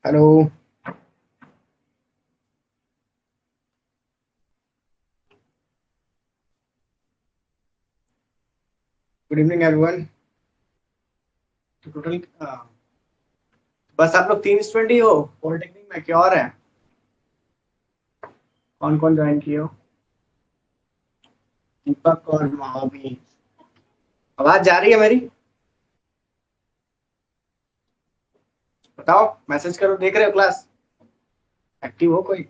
Hello. Good evening everyone. तो total बस आप लोग 3 स्टूडेंट ही हो पॉलिटेक्निक में, क्या और है? कौन कौन ज्वाइन किए हो? दीपक और महावीर। आवाज जा रही है मेरी? बताओ, मैसेज करो। देख रहे हो क्लास? एक्टिव हो कोई?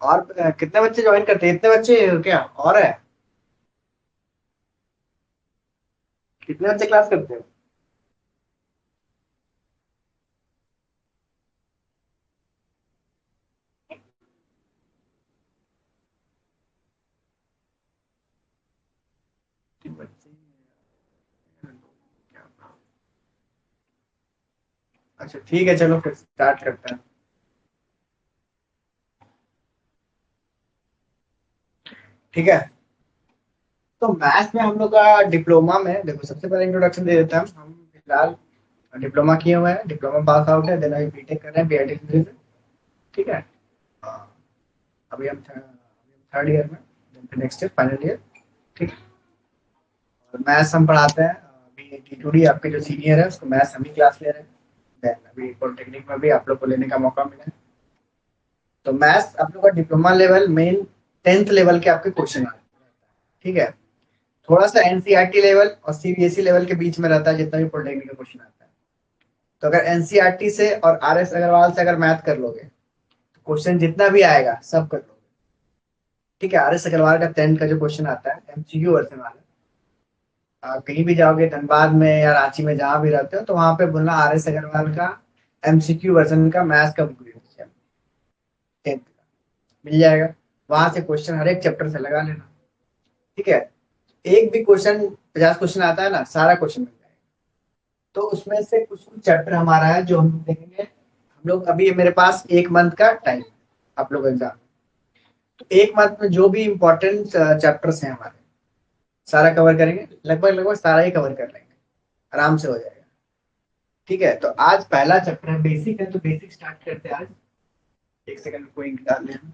और कितने बच्चे ज्वाइन करते हैं? इतने बच्चे क्या और है? कितने बच्चे क्लास करते हो? तीन बच्चे। अच्छा ठीक है, चलो फिर स्टार्ट करते हैं। ठीक है। तो मैथ्स में हम लोग का डिप्लोमा में, देखो सबसे पहले इंट्रोडक्शन दे देते हैं। हम फिलहाल डिप्लोमा किए हुए हैं, डिप्लोमा पास आउट है, देन अभी बीटेक कर रहे हैं बीआईटी से। ठीक है। अभी हम थर्ड ईयर में, नेक्स्ट ईयर फाइनल ईयर। ठीक है। और मैथ्स हम पढ़ाते हैं। अभी डी2डी आपके जो सीनियर है उसको मैथ्स हम ही क्लास ले रहे हैं। देन अभी पॉलिटेक्निक में भी आप लोग को लेने का मौका मिला है। तो मैथ्स आप लोग का diploma level main 10th level के आपके क्वेश्चन आते हैं। ठीक है। थोड़ा सा एनसीईआरटी लेवल और सीबीएसई लेवल के बीच में रहता है जितना भी पॉलिटेक्निक का क्वेश्चन आता है। तो अगर एनसीईआरटी से और आरएस अग्रवाल से अगर मैथ कर लोगे तो क्वेश्चन जितना भी आएगा सब कर लोगे। ठीक है। आरएस अग्रवाल का 10th का जो क्वेश्चन आता है एमसीक्यू वर्जन वाला, आप कहीं भी जाओगे धनबाद में या रांची में जहां भी रहते हो तो वहां पे बोलना आर एस अग्रवाल का एमसीक्यू वर्जन का मैथ्स का बुक टेंथ का मिल जाएगा। वहां से क्वेश्चन हर एक चैप्टर से लगा लेना। ठीक है। एक भी क्वेश्चन, 50 क्वेश्चन आता है ना, सारा क्वेश्चन मिल जाएगा। तो उसमें से कुछ कुछ चैप्टर हमारा है जो हम देखेंगे। हम लोग अभी मेरे पास 1 मंथ का टाइम, आप लोग एग्जाम, तो 1 मंथ में जो भी इम्पोर्टेंट चैप्टर्स हैं हमारे सारा कवर करेंगे। लगभग लगभग सारा ही कवर कर लेंगे, आराम से हो जाएगा। ठीक है। तो आज पहला चैप्टर है, बेसिक है, तो बेसिक स्टार्ट करते हैं आज। एक सेकंड में कोई डाल लें हम।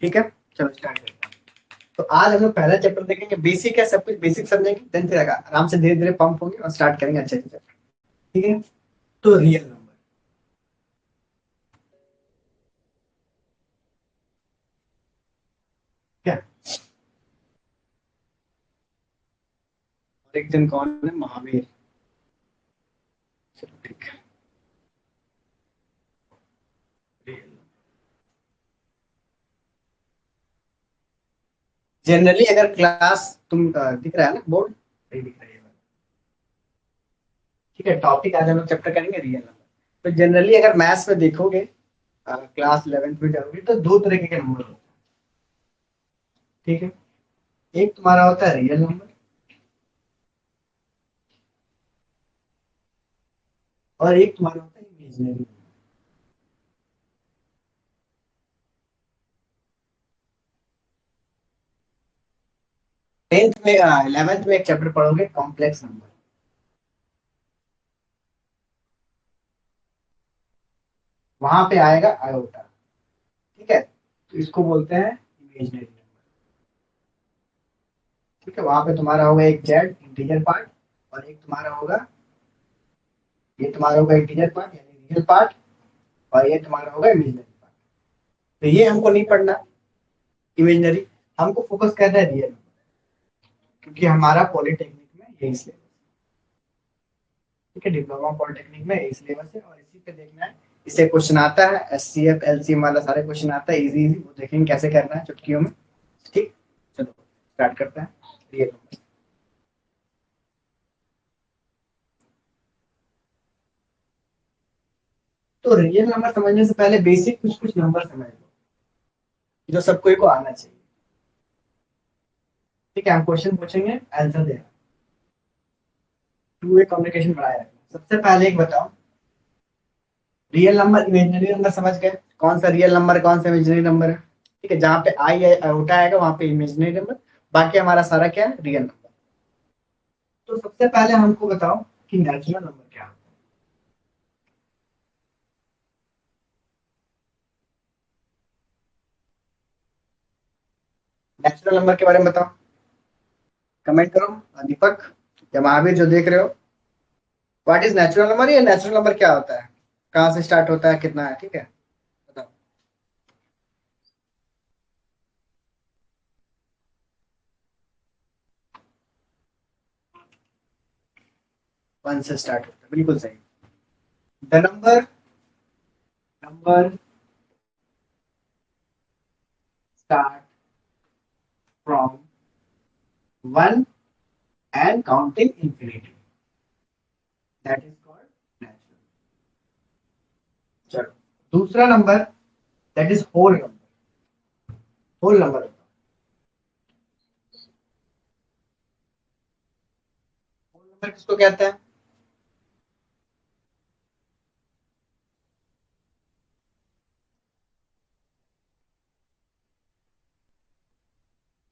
ठीक है, चलो स्टार्ट करते हैं। तो आज हम लोग पहला चैप्टर देखेंगे, बेसिक है, सब कुछ बेसिक समझेंगे, देन फिर आराम से धीरे धीरे पंप होंगे और स्टार्ट करेंगे अच्छे से चैप्टर। ठीक है। तो रियल नंबर क्या, और एक जन कौन है, महावीर। चलो ठीक है। जनरली अगर क्लास तुम दिख रहा है ना बोर्ड, नहीं दिख रही है? ठीक है। टॉपिक आज हम लोग चैप्टर करेंगे रियल नंबर। तो जनरली अगर मैथ्स में देखोगे, क्लास 11th में जाओगे तो दो तरीके के नंबर होते हैं। ठीक है। एक तुम्हारा होता है रियल नंबर, और एक तुम्हारा होता है इमेजिनरी। 10th में 11th में एक चैप्टर पढ़ोगे कॉम्प्लेक्स नंबर, वहां पे आएगा आयोटा। ठीक है। तो इसको बोलते हैं इमेजिनरी नंबर। ठीक है। वहां पे तुम्हारा होगा एक जेड इंटीजर पार्ट, और एक तुम्हारा होगा, ये तुम्हारा होगा इंटीजर पार्ट यानी रियल पार्ट, और ये तुम्हारा होगा इमेजिनरी पार्ट। तो ये हमको नहीं पढ़ना इमेजिनरी, हमको फोकस करना है रियल, क्योंकि हमारा पॉलिटेक्निक में यही सिलेबस, ठीक है, डिप्लोमा पॉलिटेक्निक में यही सिलेबस है और इसी पे देखना है। इसे क्वेश्चन आता है, एससीएफ एलसीएम वाला सारे क्वेश्चन आता है, इजी इजी, वो देखेंगे कैसे करना है चुटकियों में। ठीक, चलो स्टार्ट करते हैं रियल नंबर। तो रियल नंबर समझने से पहले बेसिक कुछ कुछ नंबर समझ लो, जो सबको को आना चाहिए। ठीक है, हम क्वेश्चन पूछेंगे, आंसर देना, टू वे कम्युनिकेशन बढ़ाए रखना। सबसे पहले एक बताओ, रियल नंबर इमेजिनरी नंबर समझ गए, कौन सा रियल नंबर कौन सा इमेजिनरी नंबर है। ठीक है, जहां पे आई आयोटा आएगा वहां पे इमेजिनरी नंबर, बाकी हमारा सारा क्या है, रियल नंबर। तो सबसे पहले हमको बताओ कि नेचुरल नंबर क्या है। नेचुरल नंबर के बारे में बताओ, कमेंट करो। दीपक या महावीर जो देख रहे हो, व्हाट इज नेचुरल नंबर, या नेचुरल नंबर क्या होता है, कहाँ से स्टार्ट होता है, कितना है, ठीक है, बताओ। 1 से स्टार्ट होता है, बिल्कुल सही। The number number start from 1 and counting infinity, that is called natural। चलो दूसरा number, that is whole number. Whole number, whole number किसको कहते हैं,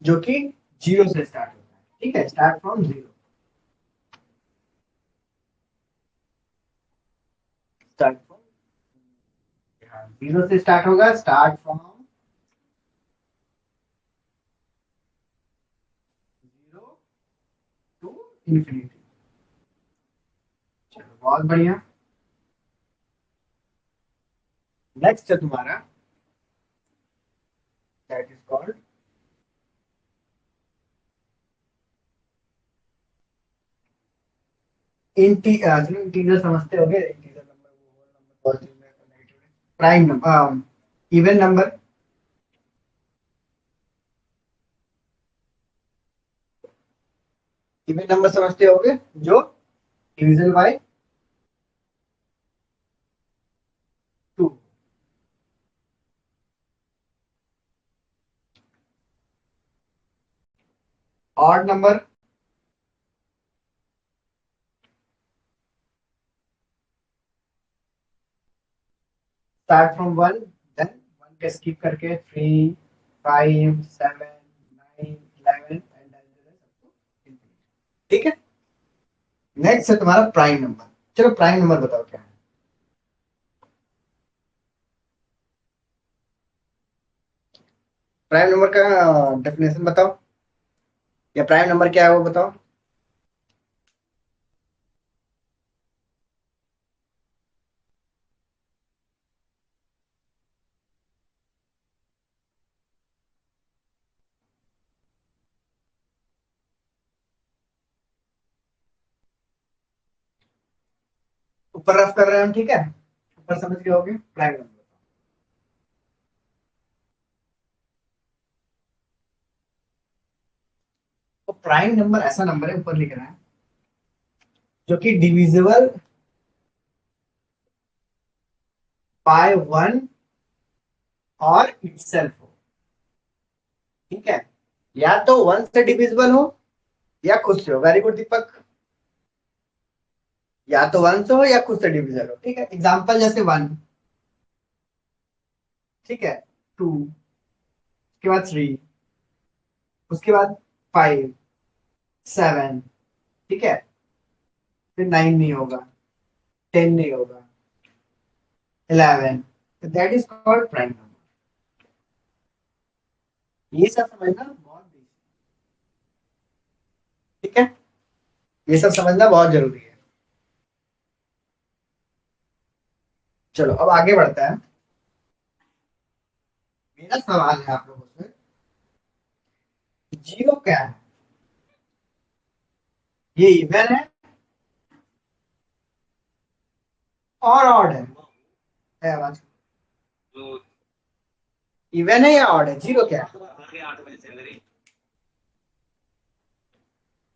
जो कि जीरो से स्टार्ट होता है, ठीक है, start from zero, start from, zero से स्टार्ट होगा, start from zero to infinity. चलो बहुत बढ़िया। नेक्स्ट है तुम्हारा, दैट इज कॉल्ड इंटीजर समझते होगे, इंटीजर नंबर, वो होल नंबर, पॉजिटिव में, नेगेटिव में, prime number, even number, even number समझते होगे, जो division by two. Odd number start from one, then one के स्किप करके 3, 5, 7, 9, 11 एंड ठीक है। नेक्स्ट है तुम्हारा प्राइम नंबर। चलो प्राइम नंबर बताओ क्या है। प्राइम नंबर का डेफिनेशन बताओ, या प्राइम नंबर क्या है वो बताओ। ऊपर रफ कर रहे हैं हम, ठीक है, ऊपर समझ गए होगे प्राइम नंबर। तो प्राइम नंबर ऐसा नंबर है, ऊपर लिख रहा है, जो कि डिविजिबल बाय वन और इटसेल्फ हो, ठीक है, या तो वन से डिविजिबल हो या खुद से हो। वेरी गुड दीपक, या तो वन से हो या खुद से डिविजिबल हो, ठीक है। एग्जांपल जैसे वन, ठीक है, टू, उसके बाद थ्री, उसके बाद 5, 7, ठीक है, फिर 9 नहीं होगा, 10 नहीं होगा, 11, तो that is called prime number. ये सब समझना बहुत बेसिक, ठीक है। ये सब समझना बहुत जरूरी है। चलो अब आगे बढ़ता है। मेरा सवाल है आप लोगों से, जीरो क्या है? ये इवन है और ऑड है आवाज? इवन है या ऑड है? जीरो क्या है?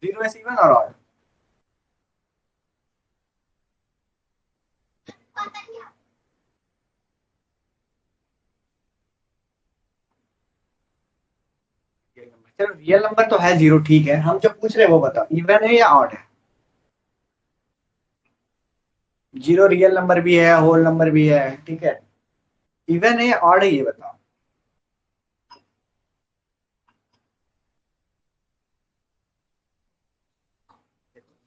जीरो है इवन और ऑड? चलो रियल नंबर तो है जीरो, ठीक है, हम जो पूछ रहे हैं वो बताओ, इवन है या ऑड है? जीरो रियल नंबर भी है, होल नंबर भी है, ठीक है, इवन है या ऑड है ये बताओ।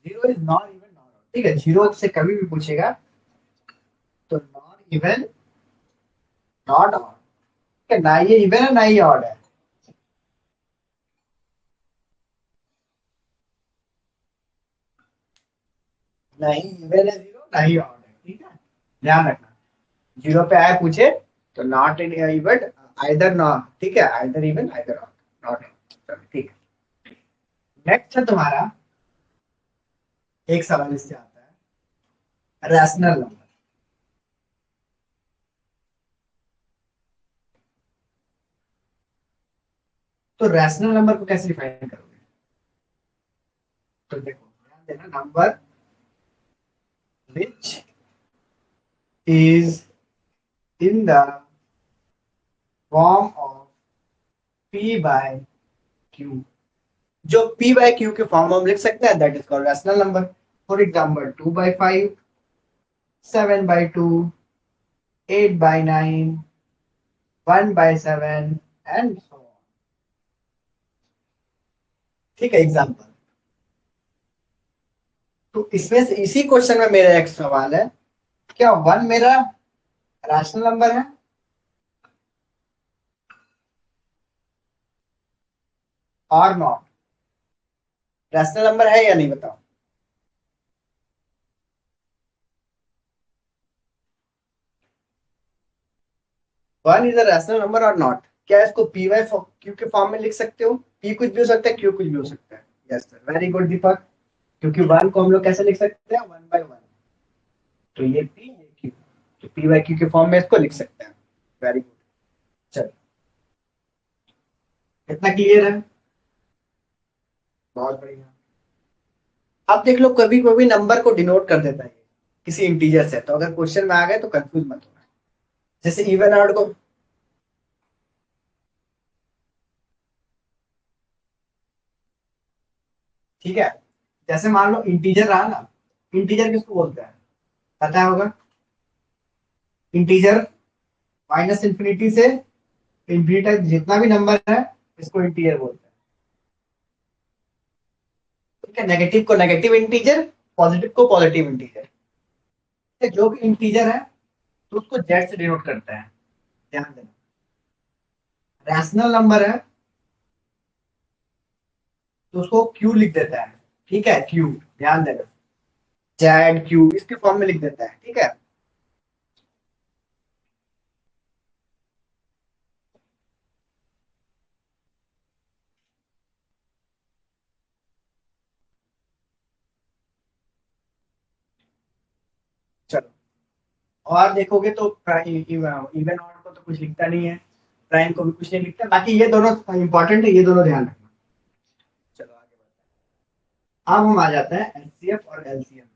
Zero is not even not odd, ठीक है, जीरो से कभी भी पूछेगा तो नॉट इवन नॉट ऑड, ठीक है, ना ये इवन है ना ये ऑड है। नहीं इवन है जीरो, ना ही ऑड है, ठीक है, ध्यान रखना। जीरो पे आए पूछे तो not in even, either not, ठीक है, either even either odd, not, चलो ठीक है। नेक्स्ट है तुम्हारा एक सवाल, इससे आता है रैशनल नंबर। तो रैशनल नंबर को कैसे डिफाइन करोगे? तो देखो ध्यान देना, number which is in the form of p by q, जो p by q के फॉर्म में हम लिख सकते हैं, that is called rational number. For example 2/5, 7/2, 8/9, 1/7 and so on, ठीक है, एग्जांपल। तो इसमें से इसी क्वेश्चन में मेरा एक सवाल है, क्या वन मेरा रैशनल नंबर है और नॉट? रैशनल नंबर है या नहीं बताओ? One is a rational number और नॉट? क्या इसको पी वाई क्यू के फॉर्म में लिख सकते हो? पी कुछ भी हो सकता है, क्यू कुछ भी हो सकता है। यस सर, वेरी गुड दीपक। क्योंकि वन को हम लोग कैसे लिख सकते हैं, 1/1, तो ये पी ये क्यू, तो पी बाई क्यू के फॉर्म में इसको लिख सकते हैं। Very good. चलो, कितना क्लियर है? बहुत बढ़िया। अब देख लो, कभी कभी नंबर को डिनोट कर देता है ये किसी इंटीजर से, तो अगर क्वेश्चन में आ गए तो कंफ्यूज मत होना। जैसे इवन ऑड को, ठीक है, जैसे मान लो इंटीजर रहा ना, इंटीजर किसको बोलते हैं पता होगा? इंटीजर माइनस इंफिनिटी से इंफिनिटी तक जितना भी नंबर है, इसको इंटीजर बोलते हैं, ठीक है, नेगेटिव को नेगेटिव इंटीजर, पॉजिटिव को पॉजिटिव इंटीजर, जो भी इंटीजर है तो उसको जेड से डिनोट करते हैं। ध्यान देना, रैशनल नंबर है तो उसको क्यू लिख देता है, ठीक है, क्यू, ध्यान देना, जेड क्यू इसके फॉर्म में लिख देता है, ठीक है। चलो, और देखोगे तो इवन ऑड को तो कुछ लिखता नहीं है, प्राइम को भी कुछ नहीं लिखता, बाकी ये दोनों इंपॉर्टेंट है, ये दोनों ध्यान रखना। चलो आगे बढ़ते हैं। अब हम आ जाते हैं एचसीएफ और एलसीएम,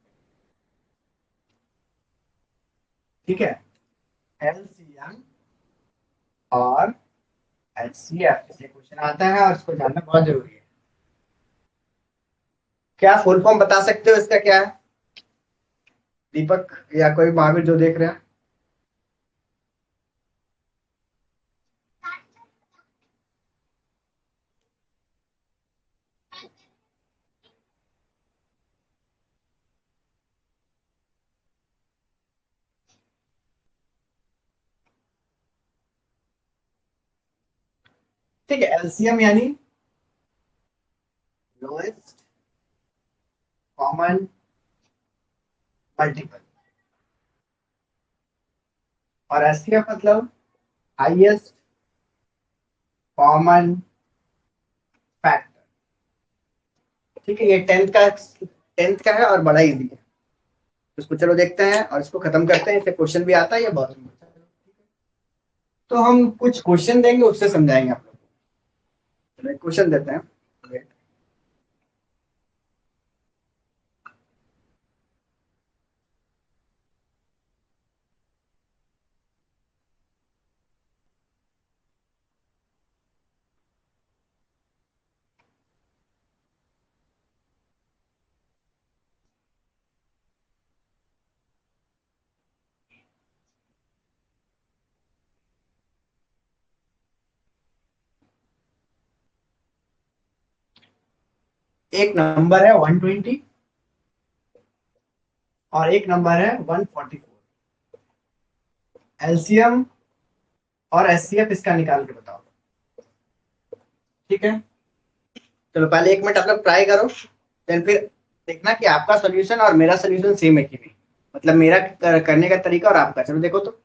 ठीक है, एलसीएम और एचसीएफ से क्वेश्चन आता है और इसको जानना बहुत जरूरी है। क्या फुल फॉर्म बता सकते हो इसका क्या है दीपक, या कोई महावीर जो देख रहे हैं? ठीक है, एलसीएम यानी लोएस्ट कॉमन मल्टीपल, और एचसीएफ मतलब हाईएस्ट कॉमन फैक्टर। ठीक है, ये टेंथ का है और बड़ा इजी है। इसको चलो देखते हैं और इसको खत्म करते हैं। इससे क्वेश्चन भी आता है, ये बहुत अच्छा है। तो हम कुछ क्वेश्चन देंगे, उससे समझाएंगे आप लोग को। चलो एक क्वेश्चन देते हैं। एक नंबर है 120 और एक नंबर है 144। एलसीएम और एचसीएफ इसका निकाल के बताओ। ठीक है, चलो पहले 1 मिनट आप लोग ट्राई करो, देन फिर देखना कि आपका सोल्यूशन और मेरा सोल्यूशन सेम है कि नहीं। मतलब मेरा करने का तरीका और आपका, चलो देखो तो।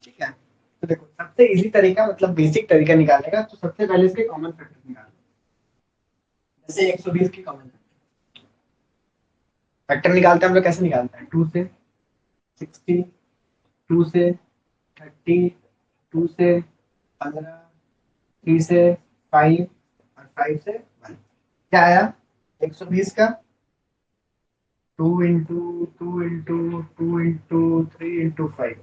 ठीक है, तो देखो सबसे इजी तरीका, मतलब बेसिक तरीका निकालने का, तो सबसे पहले इसके कॉमन फैक्टर निकालो। जैसे 120 की कॉमन फैक्टर निकालते हैं हम लोग, कैसे निकालते हैं? 2 से 60, 2 से 30, 2 से 15, 3 से 5 और 5 से 1। क्या आया? 120 का 2 into 2 into 2 into 3 into 5।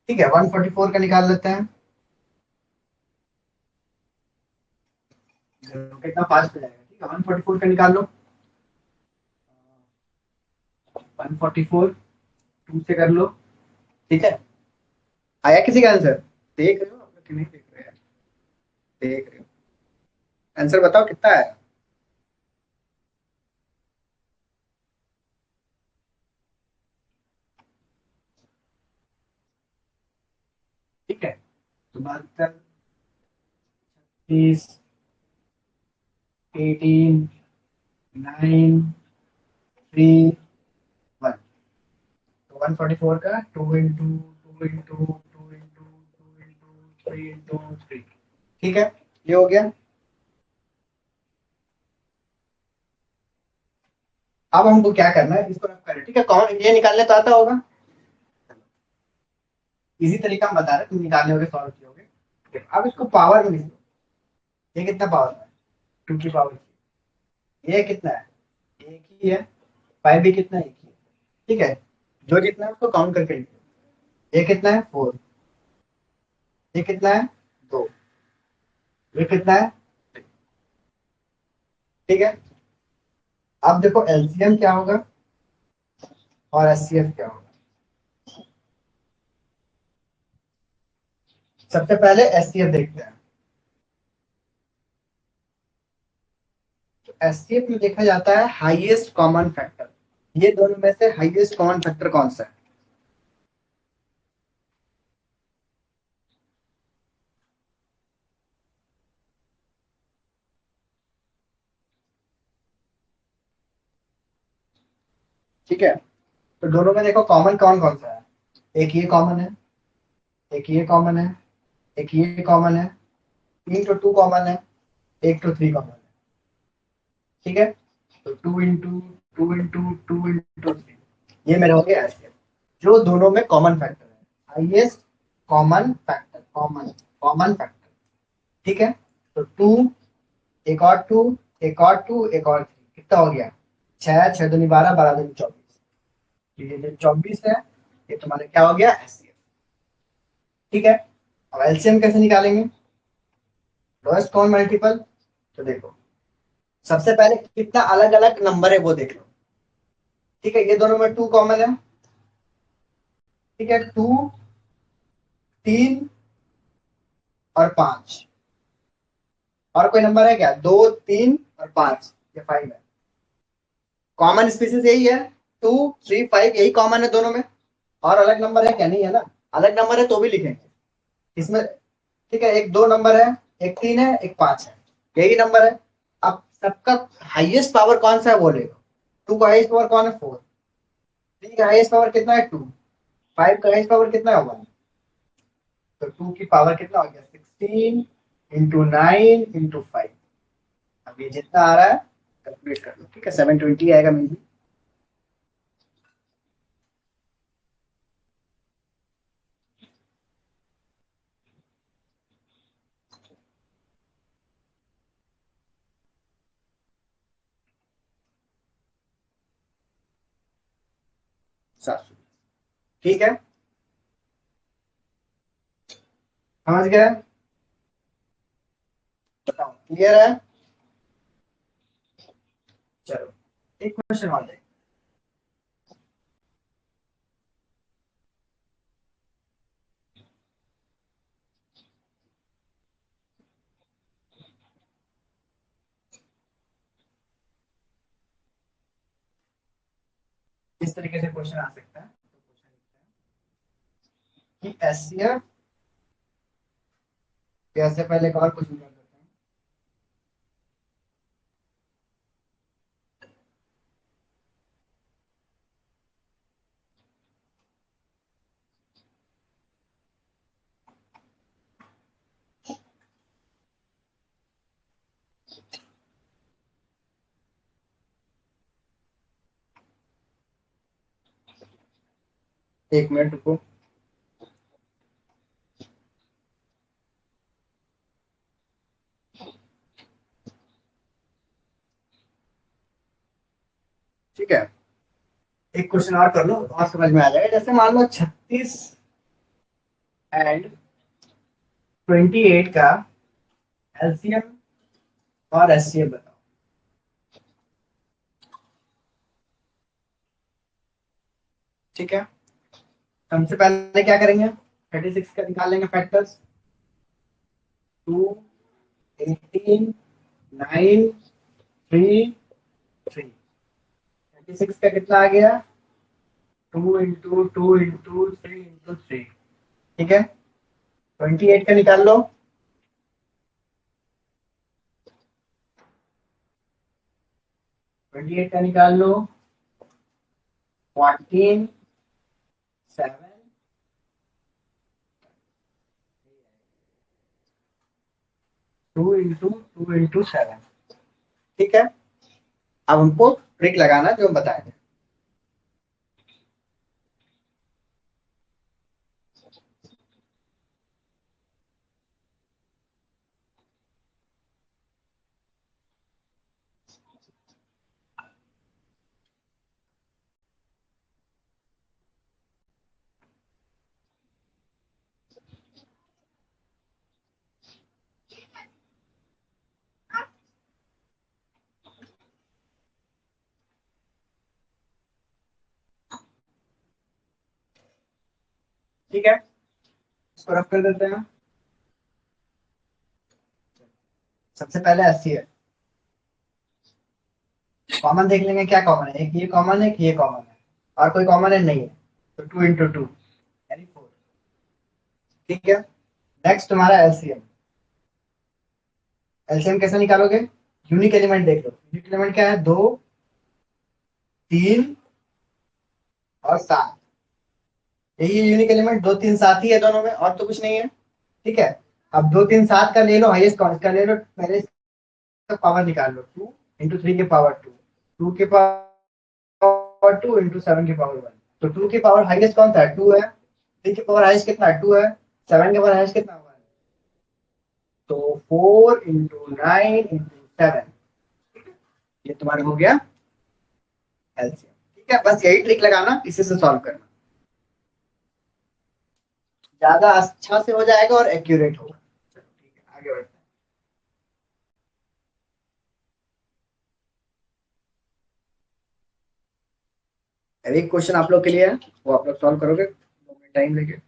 ठीक है, 144 का निकाल लेते हैं। कितना फास्ट हो जाएगा। ठीक है, 144 का निकाल लो। 144 2 से कर लो। ठीक है, आया किसी का आंसर? देख रहे हो आप लोग कि नहीं देख रहे हैं? देख रहे हो? आंसर बताओ कितना है। ठीक है, तो 30, 18, 9, 3, 1। तो 144 का 2 into 2 into 2 into 2 into 3 into 3। ठीक है, ये हो गया। अब हमको क्या करना है, इसको रफ करें। ठीक है, कौन ये निकालने तो आता होगा। इजी तरीका हम बता रहे, तुम निकालने होगे, सॉल्व किए। अब इसको पावर में लिख दो। ये कितना पावर है? 2 की पावर। ये कितना है? एक ही है। 5 भी कितना है? एक ही है। ठीक है, जो जितना है उसको काउंट करके लिखो। ये कितना है? 4। ये कितना है? 2। ये कितना है? ठीक है, अब देखो एलसीएम क्या होगा और एचसीएफ क्या होगा। सबसे पहले एचसीएफ देखते हैं। एचसीएफ में देखा जाता है हाईएस्ट कॉमन फैक्टर। ये दोनों में से हाईएस्ट कॉमन फैक्टर कौन सा है? ठीक है, तो दोनों में देखो कॉमन कौन कौन सा है, एक ये कॉमन है, एक ये कॉमन है, एक ये कॉमन है, 3 तो 2 कॉमन है, 1 तो 3 कॉमन है। ठीक है, तो 2 इंटू 3 ये मेरा हो गया ऐसे, जो दोनों में कॉमन फैक्टर है, highest common factor, common common factor. ठीक है, तो 2, एक और 2, एक और 2, एक और 3, कितना हो गया, 6, 6 दूनी 12, 12 दूनी 24। ये जो 24 है ये तुम्हारा क्या हो गया, एचसीएफ। ठीक है, अब एलसीएम कैसे निकालेंगे, लोएस्ट कॉमन मल्टीपल। तो देखो सबसे पहले कितना अलग अलग नंबर है वो देख लो। ठीक है, ये दोनों में 2 कॉमन है। ठीक है, 2, 3 और 5। और कोई नंबर है क्या, 2, 3 और 5, ये 5 है। कॉमन स्पीसीज यही है, 2, 3, 5 यही कॉमन है दोनों में। और अलग नंबर है क्या, नहीं है ना, अलग नंबर है तो भी लिखेंगे इसमें। ठीक है, एक 2 नंबर है, एक 3 है, एक 5 है, यही नंबर है। अब सबका हाईएस्ट पावर कौन सा है वो ले लो। 2 का हाईएस्ट पावर कौन है, 4। 3 का हाईएस्ट पावर कितना है, 2। 5 का हाईएस्ट पावर कितना है, 1। तो 2 की पावर कितना हो गया, 16 × 9 × 5। अब ये जितना आ रहा है कैलकुलेट कर लो। ठीक है, 720 आएगा मेरी। ठीक है, समझ गया, बताओ क्लियर है। चलो एक क्वेश्चन और देख, किस तरीके से क्वेश्चन आ सकता है। तो क्वेश्चन लिखते हैं कि एससीएफ, कैसे पहले एक और क्वेश्चन कर देते हैं। एक मिनट रुको। ठीक है, एक क्वेश्चन और कर लो और समझ में आ जाएगा। जैसे मान लो 36 एंड 28 का एलसीएम और एचसीएफ बताओ। ठीक है, सबसे पहले क्या करेंगे, 36 का निकाल लेंगे फैक्टर्स। 2, 18, 9, 3, 3। 36 का कितना आ गया, 2 × 2 × 3 × 3। ठीक है, 28 का निकाल लो। 28 का निकाल लो, 14, 7, 2 × 2 × 7। ठीक है, अब हमको ट्रिक लगाना जो हम बताए थे। ठीक है, इसको रफ कर देते हैं। सबसे पहले 80 है, कॉमन देख लेंगे क्या कॉमन है, एक ये कॉमन है, एक ये कॉमन है, और कोई कॉमन है नहीं है, तो 2 × 2 यानी 4। ठीक है, नेक्स्ट तुम्हारा एलसीएम। एलसीएम कैसे निकालोगे, यूनिक एलिमेंट देख लो। यूनिक एलिमेंट क्या है, 2, 3 और 7, यही यूनिक एलिमेंट, 2 3 7 ही है दोनों में, और तो कुछ नहीं है। ठीक है, अब 2 3 7 का ले लो, हाईएस्ट कौन का ले लो, पहले इसका पावर निकाल लो, 2 इंटू 3 के पावर 2, 2 के पावर 2 इंटू 7 के पावर 1। तो 2 के पावर हाईएस्ट कौन सा है, 2 है। 3 के पावर हाईएस्ट कितना है, 2 है। 7 के पावर हाईएस्ट कितना हुआ है, तो 4 इंटू 9 इंटू 7, ये तुम्हारा हो गया एलसीएम। ठीक है, बस यही ट्रिक लगाना, इसी से सॉल्व करना, ज्यादा अच्छा से हो जाएगा और एक्यूरेट होगा। चलो ठीक है, आगे बढ़ते हैं। एक क्वेश्चन आप लोग के लिए है, वो आप लोग सॉल्व करोगे 2 मिनट टाइम लेके।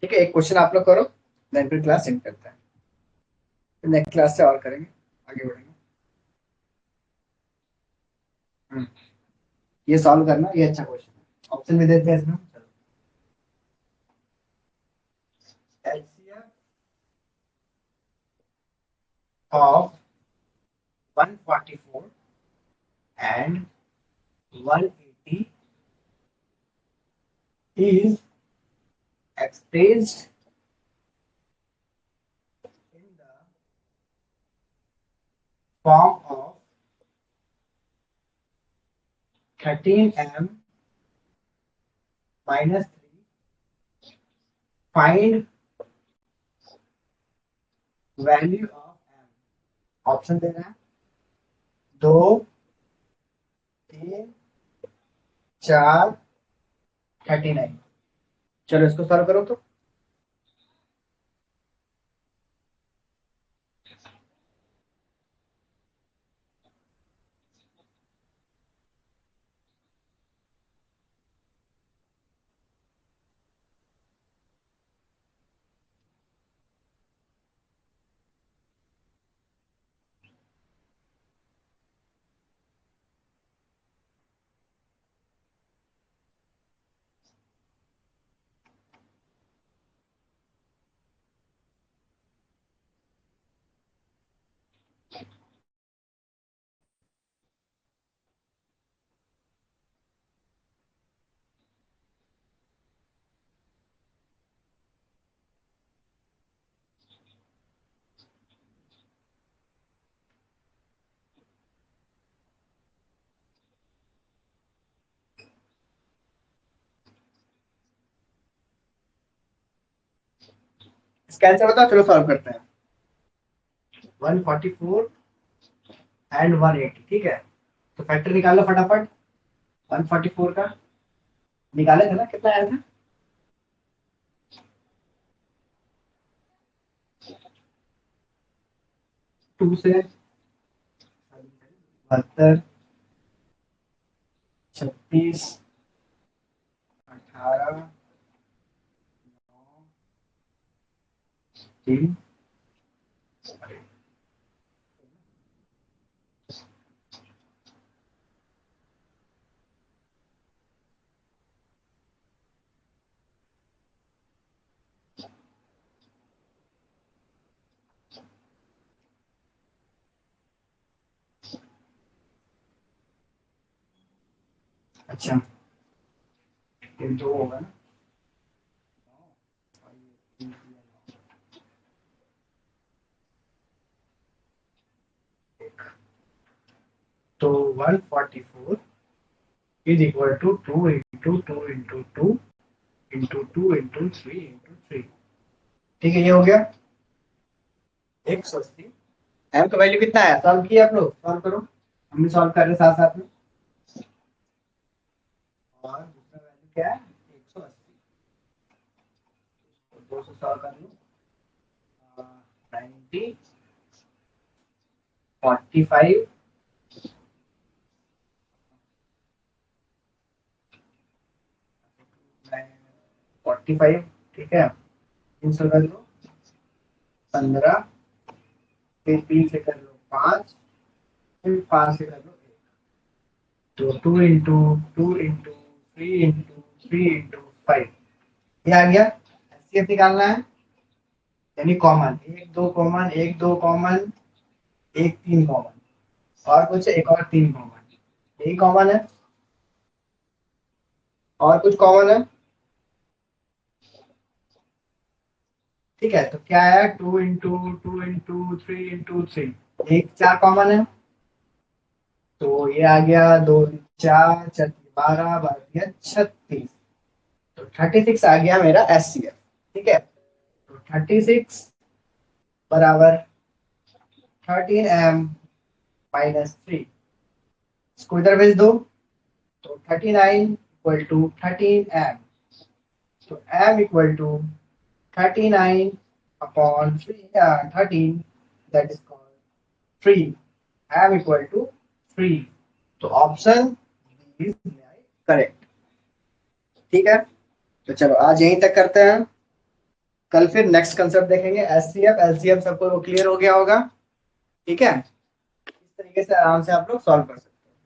ठीक है, एक क्वेश्चन आप लोग करो, देन फिर क्लास एंड करते हैं, फिर नेक्स्ट क्लास से और करेंगे, आगे बढ़ेंगे। हम्म, ये सॉल्व करना, ये अच्छा क्वेश्चन है, ऑप्शन भी देते हैं इसमें। चलो, LCM of 144 and 180 is expressed in the form of 13m minus 3, find value of m। Option दे रहे हैं 2 3 4 39। चलो इसको सॉल्व करो तो। इसका आंसर बताओ, चलो सॉल्व करते हैं। 144 एंड 180, ठीक है, तो फैक्टर निकाल लो फटाफट। 144 का निकाले थे ना, कितना आया था, 2 से 72, 36, 18, 3। अच्छा, ये 2 होगा ना, तो 144 is equal to 2 into 2 into 2 into 2 into 3 into 3। ठीक है, ये हो गया 180। एम का वैल्यू कितना है, सॉल्व किया आप लोग, सॉल्व करो, हम भी सॉल्व कर रहे हैं साथ साथ में। और दूसरा वैल्यू क्या है, दो से सॉल्व कर लो। 90, 45, 45, ठीक है, 300 कर लो, 15, फिर 3 से कर लो 5, फिर 5 से कर लो 1, तो 2 into 3 into 5, ये आ गया। एचसीएफ निकालना है, यानी कॉमन, एक दो कॉमन, एक दो कॉमन, एक तीन कॉमन, और कुछ एक और तीन कॉमन, यही कॉमन है, और कुछ कॉमन है, ठीक है। तो क्या है, 2 into 3 into 3, एक 4 कॉमन है, तो ये आ गया 2 4 4 12 12 36, तो 36 आ गया मेरा एचसीएफ, ठीक है। तो 36 बराबर 13m-3, इसको इधर भेज दो, तो 39 इक्वल टू 13m, तो m equal to 39 upon 13, that is called 3, m equal to 3, तो ऑप्शन बी इज करेक्ट, ठीक है। तो चलो आज यहीं तक करते हैं, कल फिर नेक्स्ट कंसेप्ट देखेंगे, एचसीएफ एलसीएम सबको क्लियर हो गया होगा, ठीक है। इस तरीके से आराम से आप लोग सॉल्व कर सकते हैं,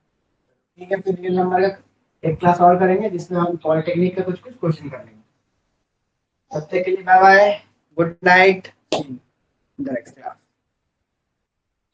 ठीक है। फिर रियल नंबर का एक क्लास सॉल्व करेंगे जिसमें हम पॉलिटेक्निक का कुछ कुछ क्वेश्चन कर लेंगे। तब तक के लिए bye bye, good night, in the next class.